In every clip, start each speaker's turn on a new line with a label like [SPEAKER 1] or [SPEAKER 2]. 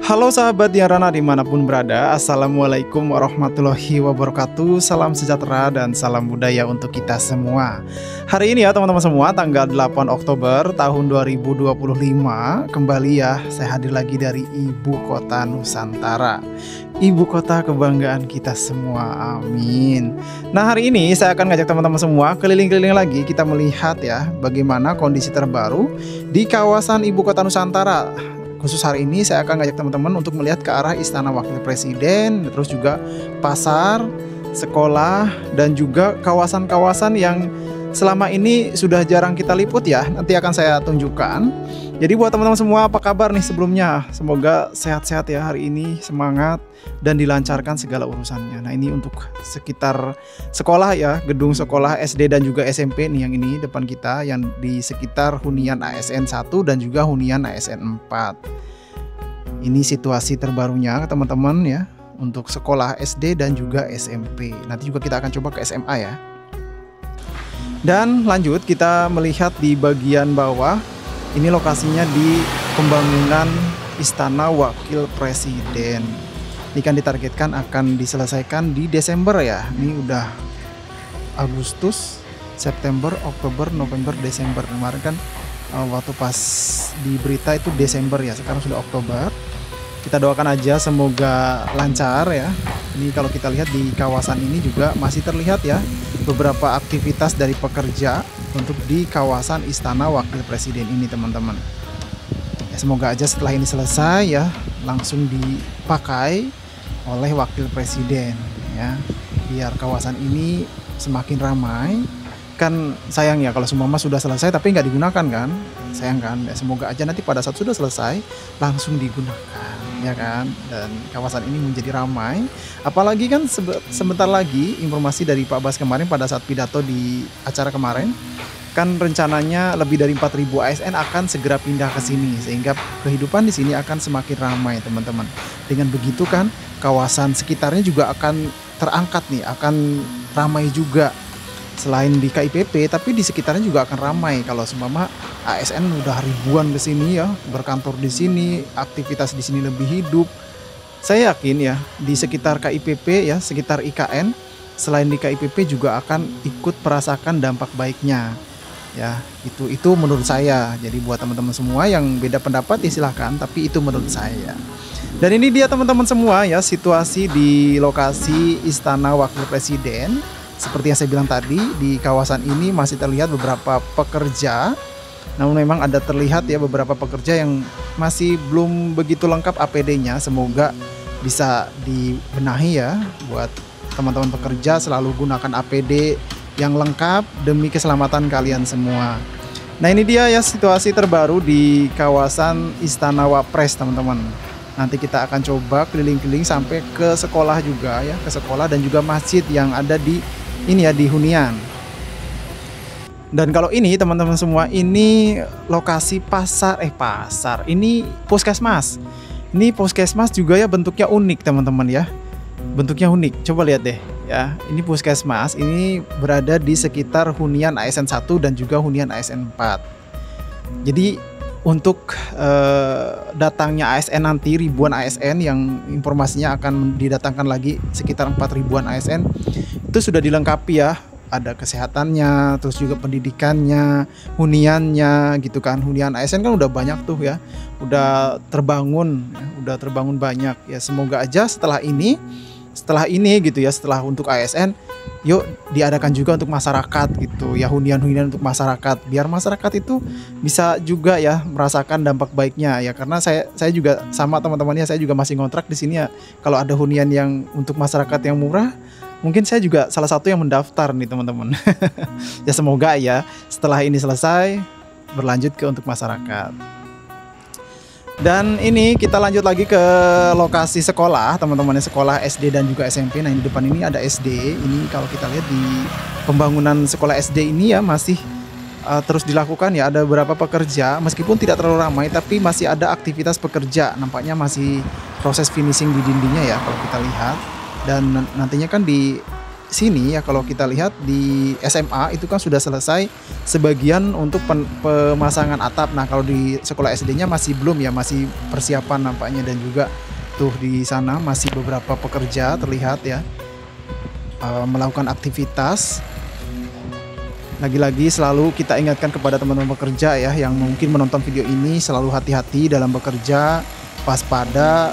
[SPEAKER 1] Halo sahabat Diarana dimanapun berada, Assalamualaikum warahmatullahi wabarakatuh. Salam sejahtera dan salam budaya untuk kita semua. Hari ini ya teman-teman semua, tanggal 8 Oktober tahun 2025, kembali ya saya hadir lagi dari Ibu Kota Nusantara, Ibu Kota kebanggaan kita semua, amin. Nah, hari ini saya akan ngajak teman-teman semua keliling-keliling lagi, kita melihat ya bagaimana kondisi terbaru di kawasan Ibu Kota Nusantara. Khusus hari ini saya akan ngajak teman-teman untuk melihat ke arah Istana Wakil Presiden, terus juga pasar, sekolah, dan juga kawasan-kawasan yang selama ini sudah jarang kita liput ya. Nanti akan saya tunjukkan. Jadi buat teman-teman semua, apa kabar nih sebelumnya? Semoga sehat-sehat ya hari ini, semangat dan dilancarkan segala urusannya. Nah, ini untuk sekitar sekolah ya, gedung sekolah SD dan juga SMP nih yang ini depan kita, yang di sekitar hunian ASN 1 dan juga hunian ASN 4. Ini situasi terbarunya teman-teman ya, untuk sekolah SD dan juga SMP. Nanti juga kita akan coba ke SMA ya. Dan lanjut kita melihat di bagian bawah. Ini lokasinya di pembangunan Istana Wakil Presiden. Ini kan ditargetkan akan diselesaikan di Desember ya. Ini udah Agustus, September, Oktober, November, Desember. Kemarin kan waktu pas di berita itu Desember ya. Sekarang sudah Oktober. Kita doakan aja semoga lancar ya. Ini kalau kita lihat di kawasan ini juga masih terlihat ya beberapa aktivitas dari pekerja untuk di kawasan Istana Wakil Presiden ini teman-teman. Ya, semoga aja setelah ini selesai ya langsung dipakai oleh Wakil Presiden ya, biar kawasan ini semakin ramai. Kan sayang ya kalau semua sudah selesai tapi nggak digunakan kan, sayang kan. Ya, semoga aja nanti pada saat sudah selesai langsung digunakan ya kan, dan kawasan ini menjadi ramai. Apalagi kan sebentar lagi informasi dari Pak Bas kemarin pada saat pidato di acara kemarin, kan rencananya lebih dari 4.000 ASN akan segera pindah ke sini, sehingga kehidupan di sini akan semakin ramai teman-teman. Dengan begitu kan kawasan sekitarnya juga akan terangkat nih, akan ramai juga. Selain di KIPP, tapi di sekitarnya juga akan ramai kalau seumpama ASN udah ribuan ke sini ya, berkantor di sini, aktivitas di sini lebih hidup. Saya yakin ya di sekitar KIPP ya, sekitar IKN, selain di KIPP juga akan ikut merasakan dampak baiknya. Ya, itu menurut saya. Jadi buat teman-teman semua yang beda pendapat ya silahkan, tapi itu menurut saya. Dan ini dia teman-teman semua ya, situasi di lokasi Istana Wakil Presiden. Seperti yang saya bilang tadi, di kawasan ini masih terlihat beberapa pekerja. Namun memang ada terlihat ya beberapa pekerja yang masih belum begitu lengkap APD-nya. Semoga bisa dibenahi ya buat teman-teman pekerja, selalu gunakan APD yang lengkap demi keselamatan kalian semua. Nah, ini dia ya situasi terbaru di kawasan Istana Wapres teman-teman. Nanti kita akan coba keliling-keliling sampai ke sekolah juga ya, ke sekolah dan juga masjid yang ada di ini ya, di hunian. Dan kalau ini teman-teman semua, ini lokasi pasar, ini puskesmas. Ini puskesmas juga ya, bentuknya unik teman-teman ya. Bentuknya unik, coba lihat deh ya. Ini puskesmas, ini berada di sekitar hunian ASN 1 dan juga hunian ASN 4. Jadi untuk datangnya ASN nanti, ribuan ASN yang informasinya akan didatangkan lagi sekitar 4 ribuan ASN, itu sudah dilengkapi ya, ada kesehatannya, terus juga pendidikannya, huniannya gitu kan. Hunian ASN kan udah banyak tuh ya, udah terbangun banyak ya. Semoga aja setelah ini gitu ya, setelah untuk ASN, yuk diadakan juga untuk masyarakat gitu ya, hunian-hunian untuk masyarakat, biar masyarakat itu bisa juga ya merasakan dampak baiknya ya. Karena saya juga sama teman-temannya, saya juga masih ngontrak di sini ya. Kalau ada hunian yang untuk masyarakat yang murah, mungkin saya juga salah satu yang mendaftar nih teman-teman. Ya semoga ya setelah ini selesai berlanjut ke untuk masyarakat. Dan ini kita lanjut lagi ke lokasi sekolah teman-teman, sekolah SD dan juga SMP. Nah, di depan ini ada SD. Ini kalau kita lihat di pembangunan sekolah SD ini ya masih terus dilakukan ya. Ada beberapa pekerja, meskipun tidak terlalu ramai tapi masih ada aktivitas pekerja. Nampaknya masih proses finishing di dindingnya ya kalau kita lihat. Dan nantinya kan di sini ya, kalau kita lihat di SMA itu kan sudah selesai sebagian untuk pemasangan atap. Nah, kalau di sekolah SD-nya masih belum ya, masih persiapan nampaknya. Dan juga tuh di sana masih beberapa pekerja terlihat ya, melakukan aktivitas. Lagi-lagi selalu kita ingatkan kepada teman-teman pekerja ya, yang mungkin menonton video ini, selalu hati-hati dalam bekerja, waspada,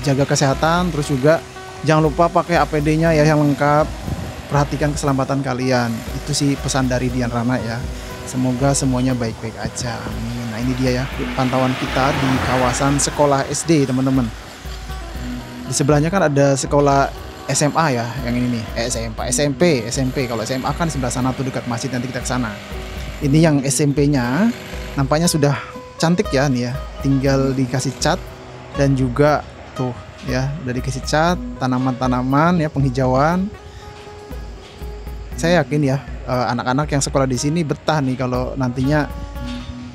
[SPEAKER 1] jaga kesehatan, terus juga jangan lupa pakai APD-nya ya yang lengkap, perhatikan keselamatan kalian. Itu sih pesan dari Dian Rana ya. Semoga semuanya baik-baik aja, amin. Nah, ini dia ya pantauan kita di kawasan sekolah SD teman-teman. Di sebelahnya kan ada sekolah SMA ya, yang ini nih, SMP. Kalau SMA kan sebelah sana tuh dekat masjid, nanti kita ke sana. Ini yang SMP-nya, nampaknya sudah cantik ya nih ya. Tinggal dikasih cat dan juga tuh ya, udah dikasih cat, tanaman-tanaman ya, penghijauan. Saya yakin ya, anak-anak yang sekolah di sini betah nih kalau nantinya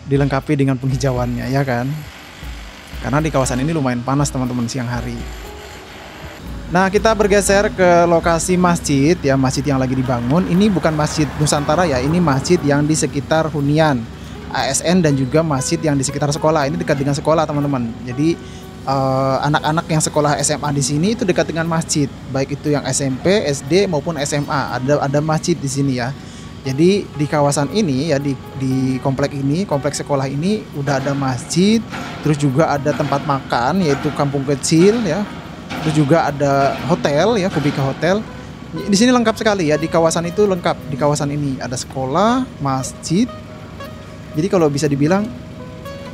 [SPEAKER 1] dilengkapi dengan penghijauannya ya kan. Karena di kawasan ini lumayan panas teman-teman siang hari. Nah, kita bergeser ke lokasi masjid ya, masjid yang lagi dibangun. Ini bukan Masjid Nusantara ya, ini masjid yang di sekitar hunian ASN dan juga masjid yang di sekitar sekolah. Ini dekat dengan sekolah teman-teman. Jadi anak-anak yang sekolah SMA di sini itu dekat dengan masjid, baik itu yang SMP, SD maupun SMA. Ada masjid di sini ya. Jadi di kawasan ini ya, di komplek ini, kompleks sekolah ini udah ada masjid, terus juga ada tempat makan yaitu kampung kecil ya. Terus juga ada hotel ya, Kubika Hotel. Di sini lengkap sekali ya, di kawasan itu lengkap. Di kawasan ini ada sekolah, masjid. Jadi kalau bisa dibilang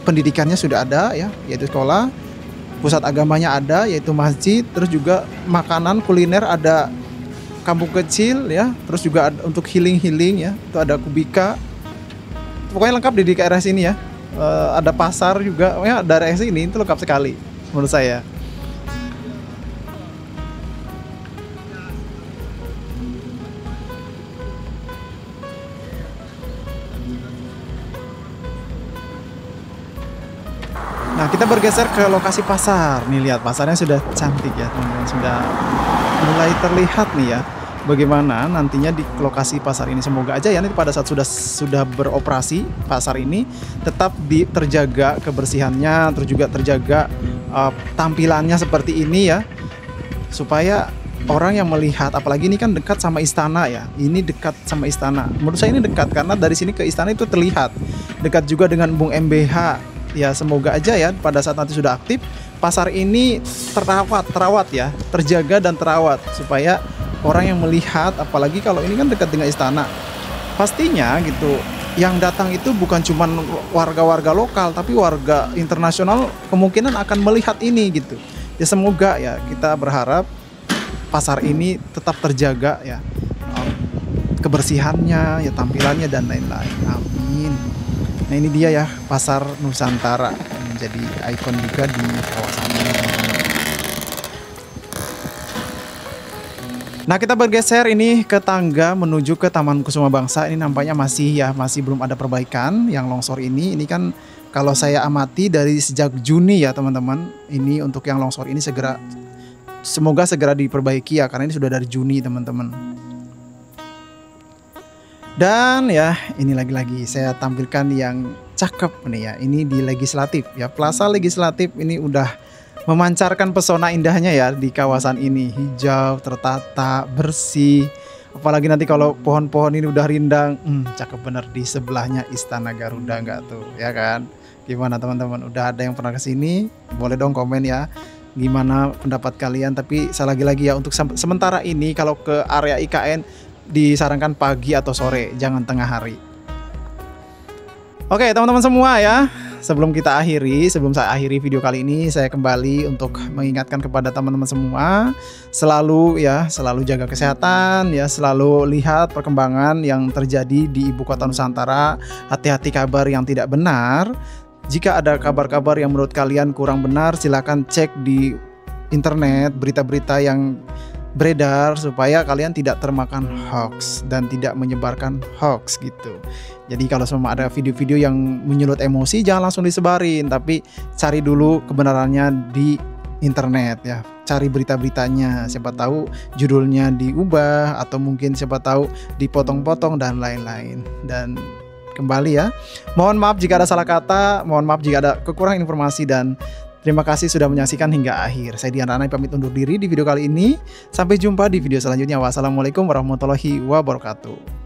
[SPEAKER 1] pendidikannya sudah ada ya, yaitu sekolah. Pusat agamanya ada, yaitu masjid. Terus juga makanan kuliner ada kampung kecil ya. Terus juga ada untuk healing ya, itu ada Kubika. Pokoknya lengkap di daerah sini ya. Ada pasar juga, ya daerah sini itu lengkap sekali menurut saya. Nah, kita bergeser ke lokasi pasar. Nih lihat, pasarnya sudah cantik ya teman-teman, sudah mulai terlihat nih ya bagaimana nantinya di lokasi pasar ini. Semoga aja ya nanti pada saat sudah beroperasi pasar ini tetap terjaga kebersihannya, terus juga terjaga tampilannya seperti ini ya, supaya orang yang melihat, apalagi ini kan dekat sama istana ya. Ini dekat sama istana. Menurut saya ini dekat karena dari sini ke istana itu terlihat. Dekat juga dengan Bung MBH. Ya, semoga aja ya pada saat nanti sudah aktif pasar ini terawat ya, terjaga dan terawat supaya orang yang melihat, apalagi kalau ini kan dekat dengan istana, pastinya gitu yang datang itu bukan cuma warga-warga lokal tapi warga internasional kemungkinan akan melihat ini gitu. Ya semoga ya, kita berharap pasar ini tetap terjaga ya, kebersihannya ya, tampilannya dan lain-lain. Amin. Nah, ini dia ya pasar Nusantara, menjadi ikon juga di kawasan ini. Nah, kita bergeser ini ke tangga menuju ke Taman Kusuma Bangsa. Ini nampaknya masih belum ada perbaikan yang longsor ini. Ini kan kalau saya amati dari sejak Juni ya teman-teman. Ini untuk yang longsor ini semoga segera diperbaiki ya, karena ini sudah dari Juni teman-teman. Dan ya, ini lagi-lagi saya tampilkan yang cakep nih ya. Ini di Legislatif ya, Plaza Legislatif ini udah memancarkan pesona indahnya ya di kawasan ini. Hijau, tertata, bersih. Apalagi nanti kalau pohon-pohon ini udah rindang, cakep bener. Di sebelahnya Istana Garuda nggak tuh, ya kan? Gimana teman-teman? Udah ada yang pernah kesini? Boleh dong komen ya. Gimana pendapat kalian? Tapi saya lagi-lagi ya, untuk sementara ini kalau ke area IKN disarankan pagi atau sore, jangan tengah hari. Oke teman-teman semua ya, sebelum saya akhiri video kali ini, saya kembali untuk mengingatkan kepada teman-teman semua, selalu jaga kesehatan ya, selalu lihat perkembangan yang terjadi di ibu kota Nusantara, hati-hati kabar yang tidak benar. Jika ada kabar-kabar yang menurut kalian kurang benar, silakan cek di internet berita-berita yang beredar supaya kalian tidak termakan hoax dan tidak menyebarkan hoax gitu. Jadi kalau semua ada video-video yang menyulut emosi, jangan langsung disebarin, tapi cari dulu kebenarannya di internet ya, cari berita-beritanya, siapa tahu judulnya diubah atau mungkin siapa tahu dipotong-potong dan lain-lain. Dan kembali ya, mohon maaf jika ada salah kata, mohon maaf jika ada kekurangan informasi, dan terima kasih sudah menyaksikan hingga akhir. Saya Dian Ranai pamit undur diri di video kali ini. Sampai jumpa di video selanjutnya. Wassalamualaikum warahmatullahi wabarakatuh.